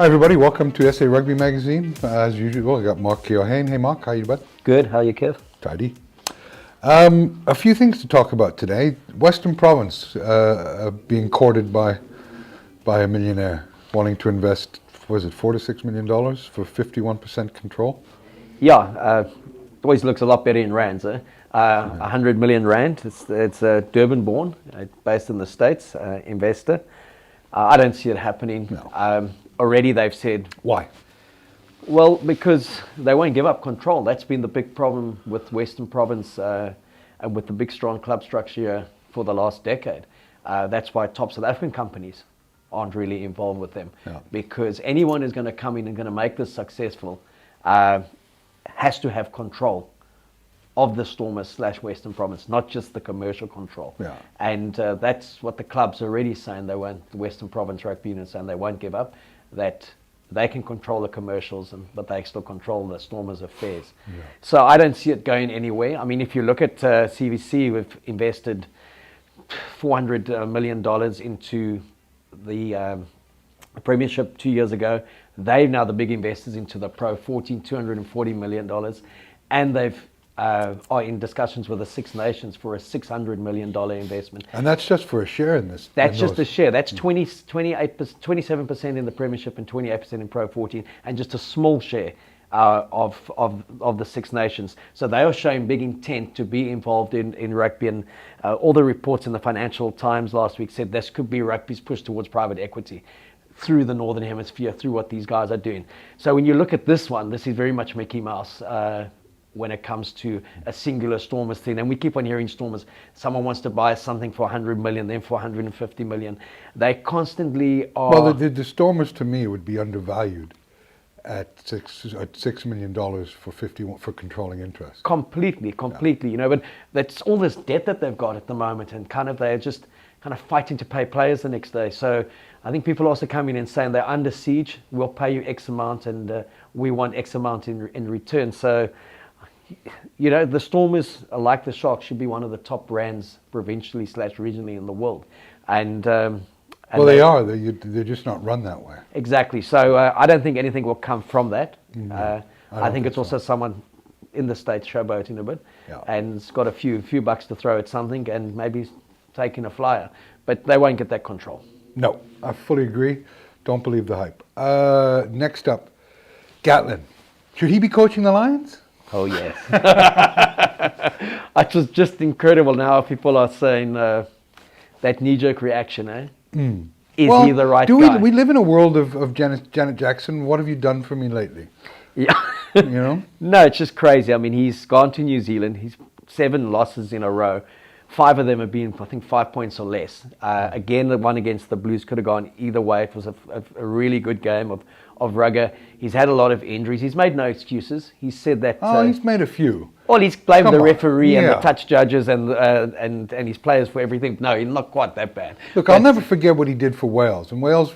Hi everybody, welcome to SA Rugby Magazine. As usual, I got Mark Keohane. Hey Mark, how you bud? Good, how are you, Kev? Tidy. A few things to talk about today. Western Province being courted by a millionaire wanting to invest, was it $4 to $6 million for 51% control? Yeah, always looks a lot better in rands. 100 million rand. It's Durban-born, based in the States, investor. I don't see it happening. No. Already they've said... Why? Well, because they won't give up control. That's been the big problem with Western Province and with the big, strong club structure for the last decade. That's why top South African companies aren't really involved with them. Yeah. Because anyone who's going to come in and going to make this successful has to have control of the Stormers / Western Province, not just the commercial control. Yeah. And that's what the club's already saying. They won't, the Western Province Rugby Union saying they won't give up, that they can control the commercials, but they still control the Stormers' affairs. Yeah. So I don't see it going anywhere. I mean, if you look at CVC, we've invested $400 million into the Premiership 2 years ago. They're now the big investors into the Pro 14, $240 million. And they've are in discussions with the Six Nations for a $600 million investment. And that's just for a share in this? That's just a share. That's 27% in the Premiership and 28% in Pro 14, and just a small share of the Six Nations. So they are showing big intent to be involved in rugby, and all the reports in the Financial Times last week said this could be rugby's push towards private equity through the Northern Hemisphere, through what these guys are doing. So when you look at this one, this is very much Mickey Mouse when it comes to a singular Stormers thing. And we keep on hearing Stormers, someone wants to buy something for 100 million, then for 150 million. They constantly are... Well, the Stormers to me would be undervalued at $6 million for controlling interest. Completely, yeah. You know, but that's all this debt that they've got at the moment, and they're just kind of fighting to pay players the next day. So I think people also come in and saying they're under siege, we'll pay you X amount, and we want X amount in return. So, you know, the Stormers, like the Sharks, should be one of the top brands provincially / regionally in the world. And well, they are. They're just not run that way. Exactly. So I don't think anything will come from that. I think it's also someone in the States showboating a bit, yeah, and it's got a few bucks to throw at something and maybe taking a flyer. But they won't get that control. No, I fully agree. Don't believe the hype. Next up, Gatland. Should he be coaching the Lions? Oh, yes. It was just incredible now. People are saying that knee-jerk reaction, eh? Mm. Is he the right guy? We live in a world of Janet Jackson. What have you done for me lately? Yeah. You know? No, it's just crazy. I mean, he's gone to New Zealand. He's 7 losses in a row. 5 of them have been, I think, 5 points or less. Again, the one against the Blues could have gone either way. It was a really good game of rugby. He's had a lot of injuries. He's made no excuses. He said that... he's made a few. Well, he's blamed the referee and the touch judges and his players for everything. No, he's not quite that bad. Look, I'll never forget what he did for Wales. And Wales,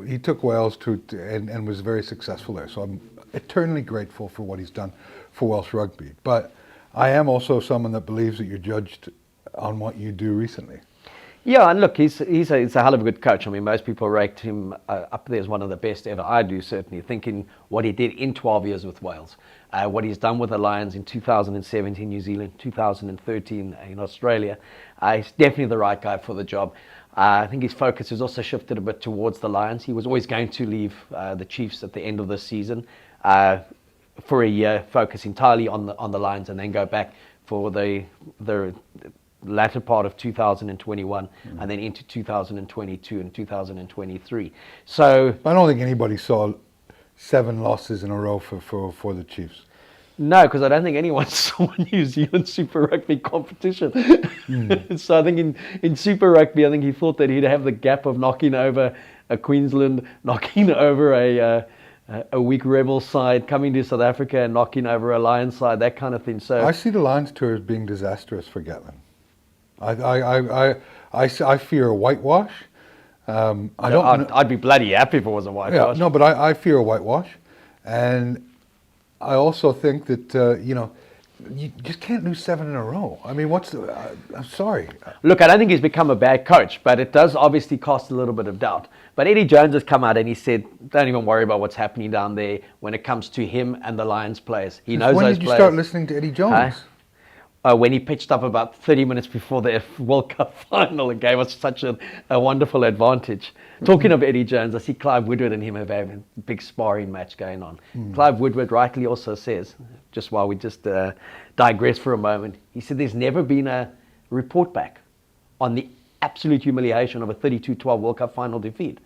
he took Wales and was very successful there. So I'm eternally grateful for what he's done for Welsh rugby. But I am also someone that believes that you're judged on what you do recently. Yeah, and look, he's a hell of a good coach. I mean, most people rate him up there as one of the best ever. I do, certainly, thinking what he did in 12 years with Wales, what he's done with the Lions in 2017 New Zealand, 2013 in Australia. He's definitely the right guy for the job. I think his focus has also shifted a bit towards the Lions. He was always going to leave the Chiefs at the end of the season for a year, focus entirely on the Lions, and then go back for the latter part of 2021 and then into 2022 and 2023. So I don't think anybody saw 7 losses in a row for the Chiefs. No, because I don't think anyone saw New Zealand Super Rugby competition. So I think in Super Rugby, I think he thought that he'd have the gap of knocking over a Queensland, knocking over a weak Rebel side, coming to South Africa and knocking over a Lions side, that kind of thing. So I see the Lions tour as being disastrous for Gatland. I fear a whitewash. I'd be bloody happy if it was a whitewash. Yeah, no, but I fear a whitewash, and I also think that you just can't lose 7 in a row. I mean, I'm sorry. Look, I don't think he's become a bad coach, but it does obviously cast a little bit of doubt. But Eddie Jones has come out and he said, don't even worry about what's happening down there when it comes to him and the Lions players. He knows those players. When did you start listening to Eddie Jones? When he pitched up about 30 minutes before the World Cup final and gave us such a wonderful advantage. Talking of Eddie Jones, I see Clive Woodward and him have a big sparring match going on. Clive Woodward rightly also says, just while we just digress for a moment, he said there's never been a report back on the absolute humiliation of a 32-12 World Cup final defeat.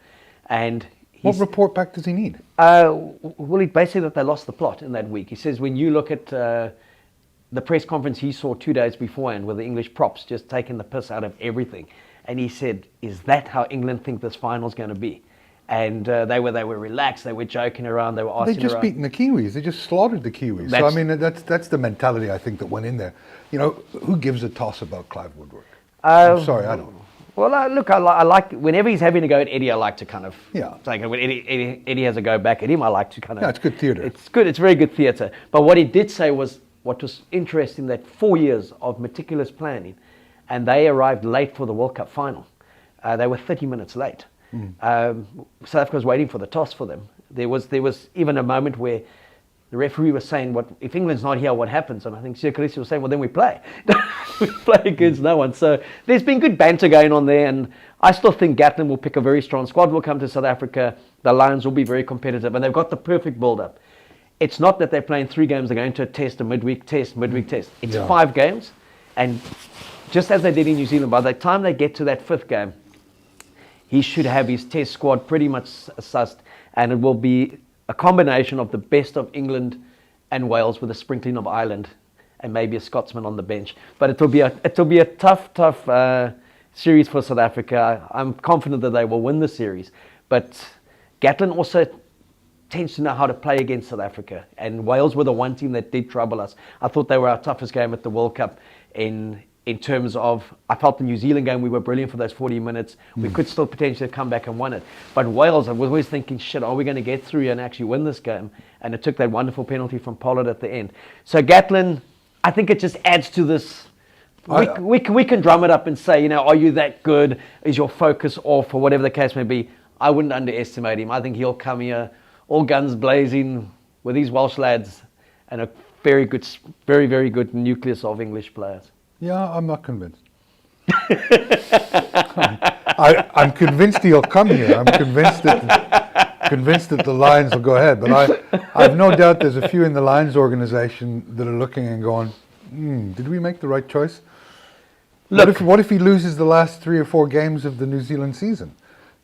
And what report back does he need? Well, he basically that they lost the plot in that week. He says when you look at the press conference he saw 2 days beforehand with the English props just taking the piss out of everything. And he said, is that how England think this final's going to be? And they were relaxed, they were joking around, they were asking They just beaten the Kiwis. They just slaughtered the Kiwis. So, I mean, that's the mentality, I think, that went in there. You know, who gives a toss about Clive Woodward? I'm sorry, I don't. Well, look, I like, whenever he's having a go at Eddie, I like to kind of take it. When Eddie has a go back at him, I like to kind of... Yeah, it's good theatre. It's good, it's very good theatre. But what he did say was, what was interesting, that 4 years of meticulous planning, and they arrived late for the World Cup final. They were 30 minutes late. South Africa was waiting for the toss for them. There was even a moment where the referee was saying, "What if England's not here? What happens?" And I think Sir Khaleesi was saying, "Well, then we play. We play against no one." So there's been good banter going on there, and I still think Gatland will pick a very strong squad. Will come to South Africa. The Lions will be very competitive, and they've got the perfect build-up. It's not that they're playing 3 games, they're going to a test, a midweek test. It's 5 games, and just as they did in New Zealand, by the time they get to that 5th game, he should have his test squad pretty much sussed, and it will be a combination of the best of England and Wales with a sprinkling of Ireland and maybe a Scotsman on the bench. But it'll be a tough series for South Africa. I'm confident that they will win the series, but Gatland also tends to know how to play against South Africa, and Wales were the one team that did trouble us. I thought they were our toughest game at the World Cup in terms of, I felt the New Zealand game, we were brilliant for those 40 minutes. We could still potentially come back and win it. But Wales, I was always thinking, shit, are we going to get through and actually win this game? And it took that wonderful penalty from Pollard at the end. So Gatland, I think it just adds to this. We can drum it up and say, you know, are you that good? Is your focus off? Or whatever the case may be. I wouldn't underestimate him. I think he'll come here all guns blazing with these Welsh lads and a very good, very, very good nucleus of English players. Yeah, I'm not convinced. I'm convinced he'll come here. I'm convinced that the Lions will go ahead. But I have no doubt there's a few in the Lions organization that are looking and going, did we make the right choice? Look, what if he loses the last 3 or 4 games of the New Zealand season?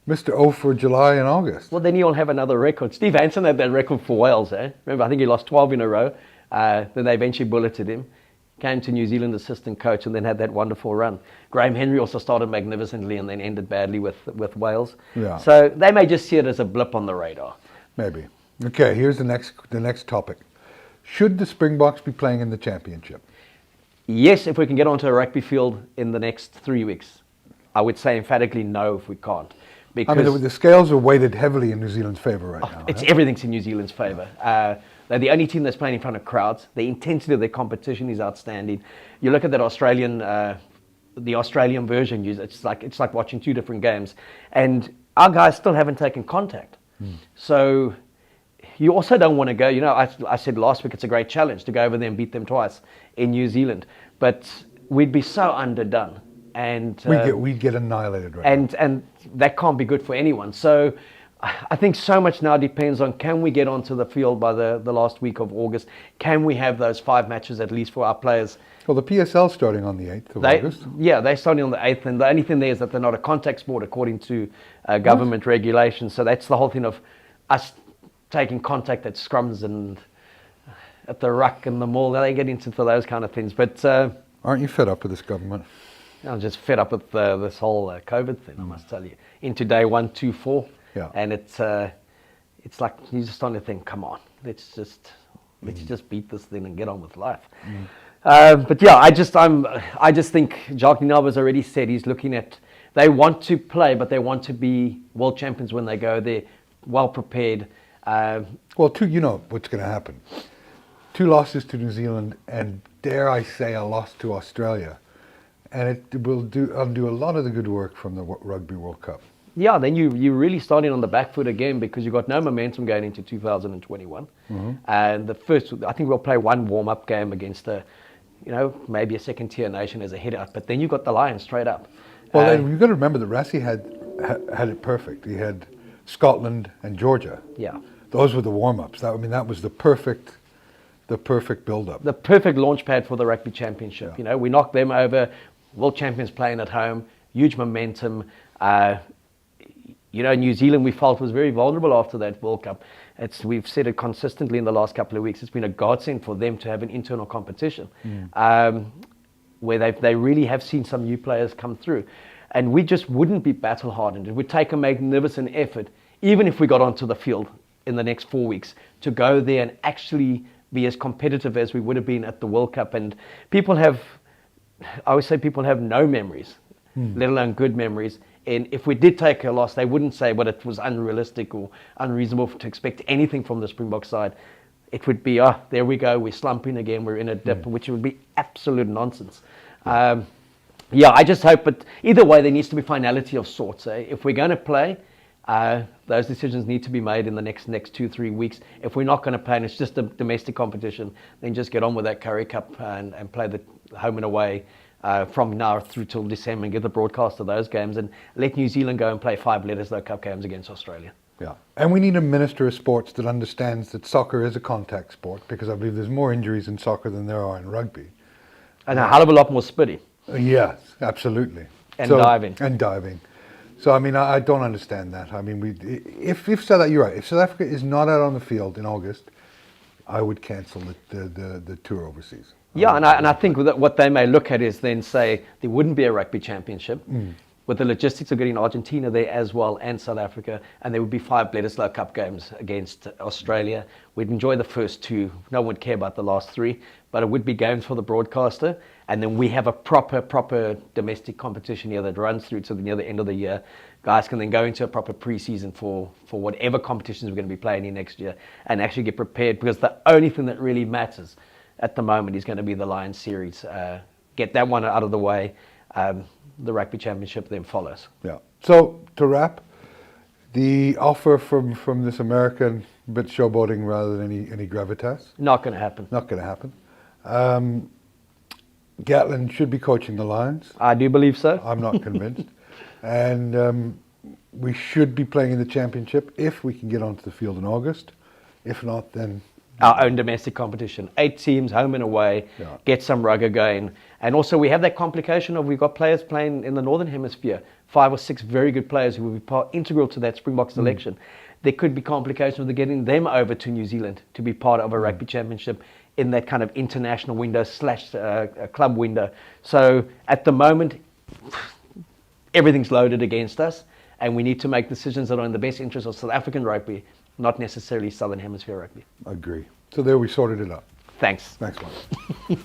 Mr. O for July and August. Well, then he'll have another record. Steve Hansen had that record for Wales. Remember, I think he lost 12 in a row. Then they eventually bulleted him. Came to New Zealand assistant coach and then had that wonderful run. Graham Henry also started magnificently and then ended badly with Wales. Yeah. So they may just see it as a blip on the radar. Maybe. Okay, here's the next topic. Should the Springboks be playing in the championship? Yes, if we can get onto a rugby field in the next 3 weeks. I would say emphatically no if we can't. Because I mean, the scales are weighted heavily in New Zealand's favour right now. Everything's in New Zealand's favour. They're the only team that's playing in front of crowds. The intensity of their competition is outstanding. You look at that the Australian version. It's like watching 2 different games, and our guys still haven't taken contact. So you also don't want to go. You know, I said last week it's a great challenge to go over there and beat them twice in New Zealand, but we'd be so underdone, and we'd get annihilated right now. And that can't be good for anyone. So I think so much now depends on, can we get onto the field by the last week of August? Can we have those 5 matches at least for our players? Well, the PSL's starting on the 8th of August. Yeah, they're starting on the 8th, and the only thing there is that they're not a contact sport according to government regulations. So that's the whole thing of us taking contact at scrums and at the ruck and the mall. They get into those kind of things. But aren't you fed up with this government? I'm just fed up with this whole COVID thing, I must tell you. Into day 1, 2, 4. Yeah. And it's like you're just starting to think, come on, let's just beat this thing and get on with life. But yeah, I just think Jacques Nienaber's already said he's looking at, they want to play, but they want to be world champions when they go there, well prepared. Well, you know what's going to happen. 2 losses to New Zealand and dare I say, a loss to Australia. And it will undo a lot of the good work from the Rugby World Cup. Yeah, then you're really starting on the back foot again because you've got no momentum going into 2021. And the first, I think we'll play one warm-up game against maybe a second-tier nation as a head-up, but then you've got the Lions straight up. Well, you've got to remember that Rassie had it perfect. He had Scotland and Georgia. Yeah. Those were the warm-ups. That was the perfect build-up. The perfect launch pad for the Rugby Championship. Yeah. We knocked them over, world champions playing at home, huge momentum. New Zealand, we felt, was very vulnerable after that World Cup. We've said it consistently in the last couple of weeks. It's been a godsend for them to have an internal competition where they really have seen some new players come through. And we just wouldn't be battle-hardened. It would take a magnificent effort, even if we got onto the field in the next 4 weeks, to go there and actually be as competitive as we would have been at the World Cup. And I always say people have no memories, let alone good memories. And if we did take a loss, they wouldn't say, well, it was unrealistic or unreasonable to expect anything from the Springbok side. It would be, there we go, we're slumping again, we're in a dip, which would be absolute nonsense. I just hope, but either way, there needs to be finality of sorts. If we're going to play, those decisions need to be made in the next 2-3 weeks. If we're not going to play and it's just a domestic competition, then just get on with that Currie Cup and play the home and away from now through till December and give the broadcast of those games and let New Zealand go and play 5 Bledisloe Cup games against Australia. Yeah, and we need a Minister of Sports that understands that soccer is a contact sport, because I believe there's more injuries in soccer than there are in rugby. And a hell of a lot more spitty. Yes, absolutely. And diving. And diving. So, I don't understand that. If you're right, if South Africa is not out on the field in August, I would cancel the tour overseas. Yeah, and I think that what they may look at is then say there wouldn't be a rugby championship with the logistics of getting Argentina there as well and South Africa, and there would be 5 Bledisloe Cup games against Australia. We'd enjoy the first 2. No one would care about the last 3, but it would be games for the broadcaster. And then we have a proper domestic competition here that runs through to near the end of the year. Guys can then go into a proper preseason for whatever competitions we're going to be playing in next year and actually get prepared, because the only thing that really matters at the moment is going to be the Lions series. Get that one out of the way. The Rugby Championship then follows. Yeah. So to wrap, the offer from this American bit showboating rather than any gravitas. Not going to happen. Not going to happen. Gatland should be coaching the Lions. I do believe so. I'm not convinced. And we should be playing in the championship if we can get onto the field in August. If not, then our own domestic competition. 8 teams, home and away, get some rugger going. And also we have that complication of we've got players playing in the Northern Hemisphere, 5 or 6 very good players who will be integral to that Springbok selection. There could be complications with getting them over to New Zealand to be part of a rugby championship in that kind of international window / club window. So at the moment, everything's loaded against us, and we need to make decisions that are in the best interest of South African rugby, not necessarily Southern Hemisphere rugby. Agree. So there we sorted it out. Thanks. Thanks, Mark.